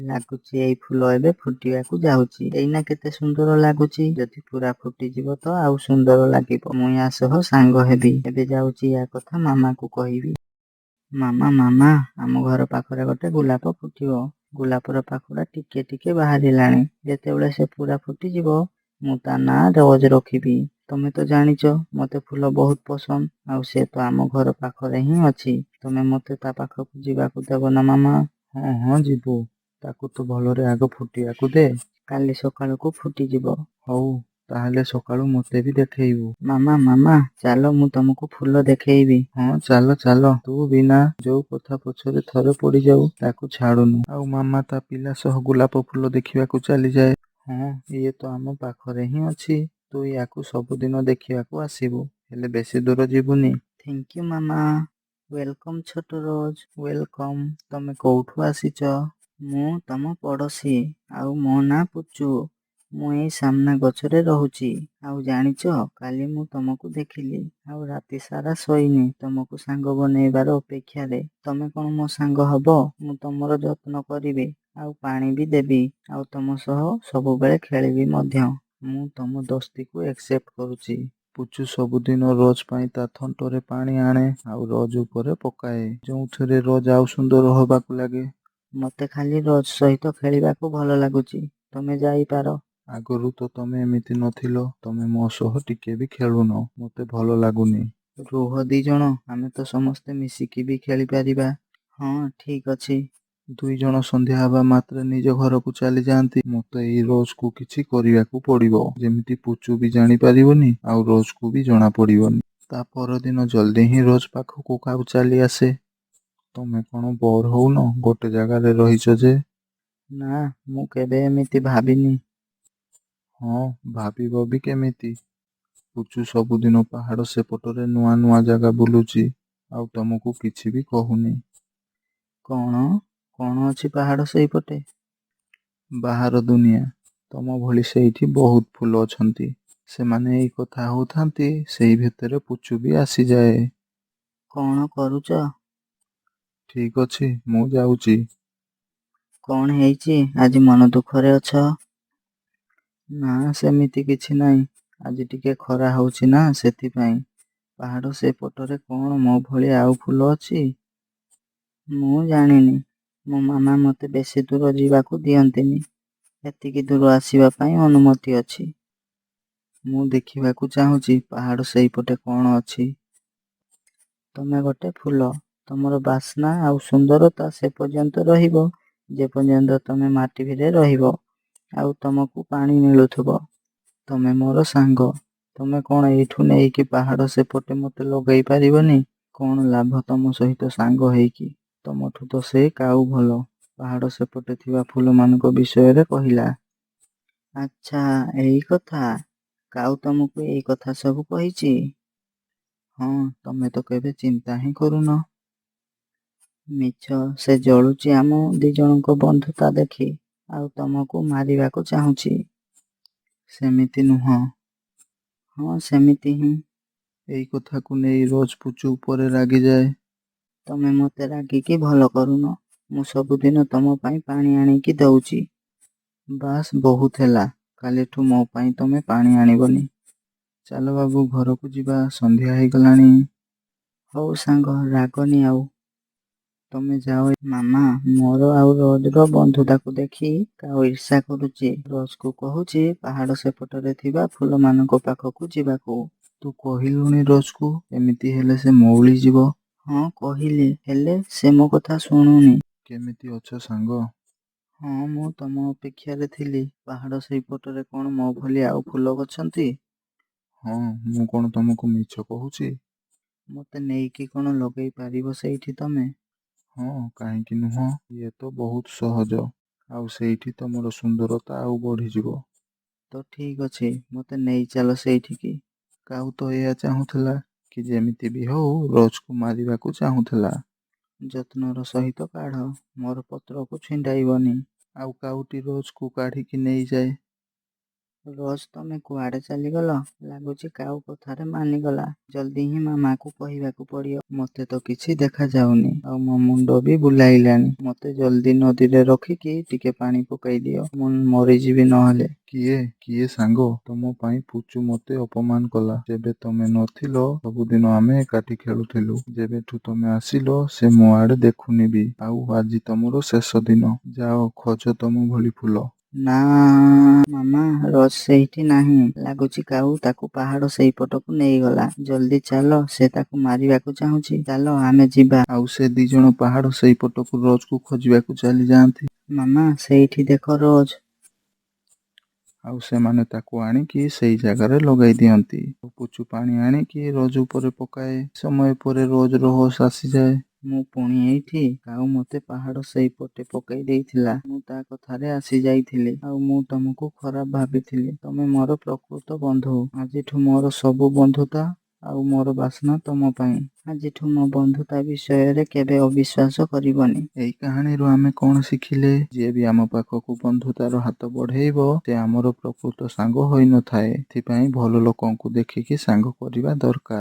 ଲାଗୁଛି ଏଇ ଫୁଲ ଏବେ ଫୁଟିବାକୁ ଯାଉଛି। ଏଇନା କେତେ ସୁନ୍ଦର ଲାଗୁଛି। ଯଦି ପୁରା ଫୁଟିଯିବ ତ ଆଉ ସୁନ୍ଦର ଲାଗିବ। ମୁଁ ୟା ସହ ସାଙ୍ଗ ହେବି। ଏବେ ଯାଉଛି ୟା କଥା ମାମାକୁ କହିବି। ମାମା ମାମା, ଆମ ଘର ପାଖରେ ଗୋଟେ ଗୋଲାପ ଫୁଟିବ। ଗୋଲାପର ପାଖୁଡା ଟିକେ ଟିକେ ବାହାରିଲାଣି। ଯେତେବେଳେ ସେ ପୁରା ଫୁଟିଯିବ ମୁଁ ତା ନାଁ ରୋଜ ରଖିବି। ତମେ ତ ଜାଣିଛ ମତେ ଫୁଲ ବହୁତ ପସନ୍ଦ, ଆଉ ସେ ତ ଆମ ଘର ପାଖରେ ହିଁ ଅଛି। ତମେ ମତେ ତା ପାଖକୁ ଯିବାକୁ ଦେବ ନା ମାମା? ହଁ ହଁ ଯିବୁ। ତାକୁ ତ ଭଲରେ ଆଗ ଫୁଟିବାକୁ ଦେ। କାଲି ସକାଳକୁ ଫୁଟିଯିବ। ହଉ, ତାହେଲେ ସକାଳୁ ମତେ ବି ଦେଖେଇବୁ। ମାମା ମାମା, ଚାଲ ମୁଁ ତମକୁ ଫୁଲ ଦେଖେଇବି। ହଁ ଚାଲ ଚାଲ। ତୁ ବିନା ଯୋଉ କଥା ପଛରେ ଥରେ ପଡିଯାଉ ତାକୁ ଛାଡୁନୁ। ଆଉ ମାମା ତା ପିଲା ସହ ଗୋଲାପ ଫୁଲ ଦେଖିବାକୁ ଚାଲିଯାଏ। ହଁ, ଇଏ ତ ଆମ ପାଖରେ ହିଁ ଅଛି। ତୁ ୟାକୁ ସବୁଦିନ ଦେଖିବାକୁ ଆସିବୁ, ହେଲେ ବେଶୀ ଦୂର ଯିବୁନି। Thank you Mama. ୱେଲକମ୍ ଛୋଟ ରୋଜ, ୱେଲକମ୍। ତମେ କୋଉଠୁ ଆସିଛ? ମୁଁ ତମ ପଡୋଶୀ, ଆଉ ମୋ ନାଁ ପୁଚୁ। ମୁଁ ଏଇ ସାମ୍ନା ଗଛରେ ରହୁଛି। ଆଉ ଜାଣିଛ, କାଲି ମୁଁ ତମକୁ ଦେଖିଲି, ଆଉ ରାତି ସାରା ଶୋଇନି ତମକୁ ସାଙ୍ଗ ବନେଇବାର ଅପେକ୍ଷାରେ। ତମେ କଣ ମୋ ସାଙ୍ଗ ହବ? ମୁଁ ତମର ଯତ୍ନ କରିବି, ଆଉ ପାଣି ବି ଦେବି, ଆଉ ତମ ସହ ସବୁବେଳେ ଖେଳିବି ମଧ୍ୟ। ମୁଁ ତମ ଦୋସ୍ତିକୁ ଏକ୍ସେପ୍ଟ କରୁଛି। ପୁଚୁ ସବୁଦିନ ରୋଜ ପାଇଁ ତା ଥଣ୍ଟରେ ପାଣି ଆଣେ ଆଉ ରୋଜ ଉପରେ ପକାଏ, ଯେଉଁଥିରେ ରୋଜ ଆଉ ସୁନ୍ଦର ହବାକୁ ଲାଗେ। ମତେ ଖାଲି ରୋଜ ସହିତ ଖେଳିବାକୁ ଭଲ ଲାଗୁଛି। ତମେ ଯାଇପାର। ଆଗରୁ ତ ତମେ ଏମିତି ନଥିଲ। ତମେ ମୋ ସହ ଟିକେ ବି ଖେଳୁନ, ମତେ ଭଲ ଲାଗୁନି। ରୁହ ଦି ଜଣ, ଆମେ ତ ସମସ୍ତେ ମିଶିକି ବି ଖେଳିପାରିବା। ହଁ ଠିକ ଅଛି। ଦୁଇ ଜଣ ସନ୍ଧ୍ୟା ହେବା ମାତ୍ରେ ନିଜ ଘରକୁ ଚାଲି ଯାଆନ୍ତି। ମତେ ଏଇ ରୋଜକୁ କିଛି କରିବାକୁ ପଡିବ, ଯେମିତି ପୁଚୁ ବି ଜାଣିପାରିବନି ଆଉ ରୋଜକୁ ବି ଜଣା ପଡିବନି। ତା ପରଦିନ ଜଲ୍ଦି ହିଁ ରୋଜ ପାଖକୁ କାଉ ଚାଲି ଆସେ। ତମେ କଣ ବୋର ହଉନ ଗୋଟେ ଜାଗାରେ ରହିଛ ଯେ? ନା, ମୁଁ କେବେ ଏମିତି ଭାବିନି। ହଁ, ଭାବିବ ବି କେମିତି? ପୁଚୁ ସବୁଦିନ ପାହାଡ ସେପଟରେ ନୂଆ ନୂଆ ଜାଗା ବୁଲୁଛି, ଆଉ ତମକୁ କିଛି ବି କହୁନି। କଣ କଣ ଅଛି ପାହାଡ ସେଇପଟେ? ବାହାର ଦୁନିଆ। ତମ ଭଳି ସେଇଠି ବହୁତ ଫୁଲ ଅଛନ୍ତି। ସେମାନେ ଏଇ କଥା ହଉଥାନ୍ତି, ସେଇ ଭିତରେ ପୁଚୁ ବି ଆସିଯାଏ। କଣ କରୁଛ? ଠିକ ଅଛି, ମୁଁ ଯାଉଛି। କଣ ହେଇଛି? ଆଜି ମନ ଦୁଃଖରେ ଅଛ? ନା ସେମିତି କିଛି ନାହିଁ। ଆଜି ଟିକେ ଖରା ହଉଛି ନା, ସେଥିପାଇଁ। ପାହାଡ ସେପଟରେ କଣ ମୋ ଭଳି ଆଉ ଫୁଲ ଅଛି? ମୁଁ ଜାଣିନି। ମୋ ମାମା ମତେ ବେଶୀ ଦୂର ଯିବାକୁ ଦିଅନ୍ତିନି। ଏତିକି ଦୂର ଆସିବା ପାଇଁ ଅନୁମତି ଅଛି। ମୁଁ ଦେଖିବାକୁ ଚାହୁଁଛି ପାହାଡ ସେଇପଟେ କଣ ଅଛି। ତମେ ଗୋଟେ ଫୁଲ। ତମର ବାସ୍ନା ଆଉ ସୁନ୍ଦରତା ସେ ପର୍ଯ୍ୟନ୍ତ ରହିବ ଯେ ପର୍ଯ୍ୟନ୍ତ ତମେ ମାଟି ଭିତରେ ରହିବ, ଆଉ ତମକୁ ପାଣି ମିଳୁଥିବ। ତମେ ମୋର ସାଙ୍ଗ। ତମେ କଣ ଏଇଠୁ ନେଇକି ପାହାଡ ସେପଟେ ମତେ ଲଗେଇ ପାରିବନି? କଣ ଲାଭ ତମ ସହିତ ସାଙ୍ଗ ହେଇକି? ତମଠୁ ତ ସେ କାଉ ଭଲ। ପାହାଡ ସେପଟେ ଥିବା ଫୁଲମାନଙ୍କ ବିଷୟରେ କହିଲା। ଆଚ୍ଛା, ଏଇ କଥା। କାଉ ତମକୁ ଏଇ କଥା ସବୁ କହିଛି? ହଁ, ତମେ ତ କେବେ ଚିନ୍ତା ହିଁ କରୁନ। ମିଛ। ସେ ଜଳୁଛି ଆମ ଦି ଜଣଙ୍କ ବନ୍ଧୁତା ଦେଖି, ଆଉ ତମକୁ ମାରିବାକୁ ଚାହୁଁଛି। ସେମିତି ନୁହଁ। ହଁ, ସେମିତି ହିଁ। ଏଇ କଥାକୁ ନେଇ ରୋଜ ପୁଚୁ ଉପରେ ରାଗିଯାଏ। ତମେ ମତେ ରାଗିକି ଭଲ କରୁନ। ମୁଁ ସବୁଦିନ ତମ ପାଇଁ ପାଣି ଆଣିକି ଦଉଛି। ବାସ୍, ବହୁତ ହେଲା। କାଲିଠୁ ମୋ ପାଇଁ ତମେ ପାଣି ଆଣିବନି। ଚାଲ ବାବୁ, ଘରକୁ ଯିବା। ସନ୍ଧ୍ୟା ହେଇଗଲାଣି। ହଉ ସାଙ୍ଗ, ରାଗନି ଆଉ। ତମେ ଯାଅ। ମାମା, ମୋର ଆଉ ରୋଜର ବନ୍ଧୁତାକୁ ଦେଖି କାଉ ଈର୍ଷା କରୁଛି। ରୋଜକୁ କହୁଛି ପାହାଡ ସେପଟରେ ଥିବା ଫୁଲମାନଙ୍କ ପାଖକୁ ଯିବାକୁ। ତୁ କହିଲୁଣି ରୋଜକୁ, ଏମିତି ହେଲେ ସେ ମଉଳି ଯିବ। ହଁ କହିଲି, ହେଲେ ସେ ମୋ କଥା ଶୁଣୁନି। କେମିତି ଅଛ ସାଙ୍ଗ? ହଁ, ମୁଁ ତମ ଅପେକ୍ଷାରେ ଥିଲି। ପାହାଡ ସେଇପଟରେ କଣ ମୋ ଭଳି ଆଉ ଫୁଲ ଅଛନ୍ତି? ହଁ, ମୁଁ କଣ ତମକୁ ମିଛ କହୁଛି? ମତେ ନେଇକି କଣ ଲଗେଇ ପାରିବ ସେଇଠି ତମେ? ହଁ, କାହିଁକି ନୁହଁ? ଇଏ ତ ବହୁତ ସହଜ। ଆଉ ସେଇଠି ତମର ସୁନ୍ଦରତା ଆଉ ବଢିଯିବ। ତ ଠିକ ଅଛି, ମତେ ନେଇ ଚାଲ ସେଇଠିକି। କାଉ ତ ଏଇଆ ଚାହୁଁଥିଲା କି ଯେମିତି ବି ହଉ ରୋଜକୁ ମାରିବାକୁ ଚାହୁଁଥିଲା। ଯତ୍ନର ସହିତ କାଢ, ମୋର ପତ୍ରକୁ ଛିଣ୍ଡାଇବନି। ଆଉ କାଉଟି ରୋଜକୁ କାଢିକି ନେଇଯାଏ। ରୋଜ ତମେ କୁଆଡେ ଚାଲିଗଲ? ଲାଗୁଛି କାଉ କଥାରେ ମାନିଗଲା। ଜଲ୍ଦି ହିଁ ମାମାକୁ କହିବାକୁ ପଡିବ। ମତେ ତ କିଛି ଦେଖାଯାଉନି ଆଉ ମୋ ମୁଣ୍ଡ ବି ବୁଲାଇଲାଣି। ମତେ ଜଲ୍ଦି ନଦୀରେ ରଖିକି ଟିକେ ପାଣି ପକାଇ ଦିଅ, ମୁଁ ମରିଯିବି ନହେଲେ। କିଏ ସାଙ୍ଗ? ତମ ପାଇଁ ପୁଚୁ ମତେ ଅପମାନ କଲା। ଯେବେ ତମେ ନଥିଲ ସବୁଦିନ ଆମେ ଏକାଠି ଖେଳୁଥିଲୁ। ଯେବେଠୁ ତମେ ଆସିଲ ସେ ମୋ ଆଡେ ଦେଖୁନି ବି। ଆଉ ଆଜି ତମର ଶେଷ ଦିନ। ଯାଅ ଖୋଜ ତମ ଭଳି ଫୁଲ। ନା ମାମା, ରୋଜ ସେଇଠି ନାହିଁ। ଲାଗୁଛି କାଉ ତାକୁ ପାହାଡ ସେଇପଟକୁ ନେଇଗଲା। ଜଲ୍ଦି ଚାଲ, ସେ ତାକୁ ମାରିବାକୁ ଚାହୁଁଛି। ଚାଲ ଆମେ ଯିବା। ଆଉ ସେ ଦି ଜଣ ପାହାଡ ସେଇପଟକୁ ରୋଜକୁ ଖୋଜିବାକୁ ଚାଲି ଯାଆନ୍ତି। ମାମା, ସେଇଠି ଦେଖ ରୋଜ। ଆଉ ସେମାନେ ତାକୁ ଆଣିକି ସେଇ ଜାଗାରେ ଲଗାଇ ଦିଅନ୍ତି। ପୁଚୁ ପାଣି ଆଣିକି ରୋଜ ଉପରେ ପକାଏ। ସମୟ ପରେ ରୋଜର ହୋସ ଆସିଯାଏ। ମୁଁ ପୁଣି ଏଇଠି? କାଉ ମତେ ପାହାଡ ସେଇପଟେ ପକାଇ ଦେଇଥିଲା। ମୁଁ ତା କଥାରେ ଆସି ଯାଇଥିଲି ଆଉ ମୁଁ ତମକୁ ଖରାପ ଭାବିଥିଲି। ତମେ ମୋର ପ୍ରକୃତ ବନ୍ଧୁ। ଆଜିଠୁ ମୋର ସବୁ ବନ୍ଧୁତା ଆଉ ମୋର ବାସନା ତମ ପାଇଁ। ଆଜିଠୁ ମୋ ବନ୍ଧୁତା ବିଷୟରେ କେବେ ଅବିଶ୍ୱାସ କରିବନି। ଏଇ କାହାଣୀରୁ ଆମେ କଣ ଶିଖିଲେ? ଯିଏ ବି ଆମ ପାଖକୁ ବନ୍ଧୁତାର ହାତ ବଢେଇବ ସେ ଆମର ପ୍ରକୃତ ସାଙ୍ଗ ହୋଇନଥାଏ। ଏଥିପାଇଁ ଭଲ ଲୋକଙ୍କୁ ଦେଖିକି ସାଙ୍ଗ କରିବା ଦରକାର।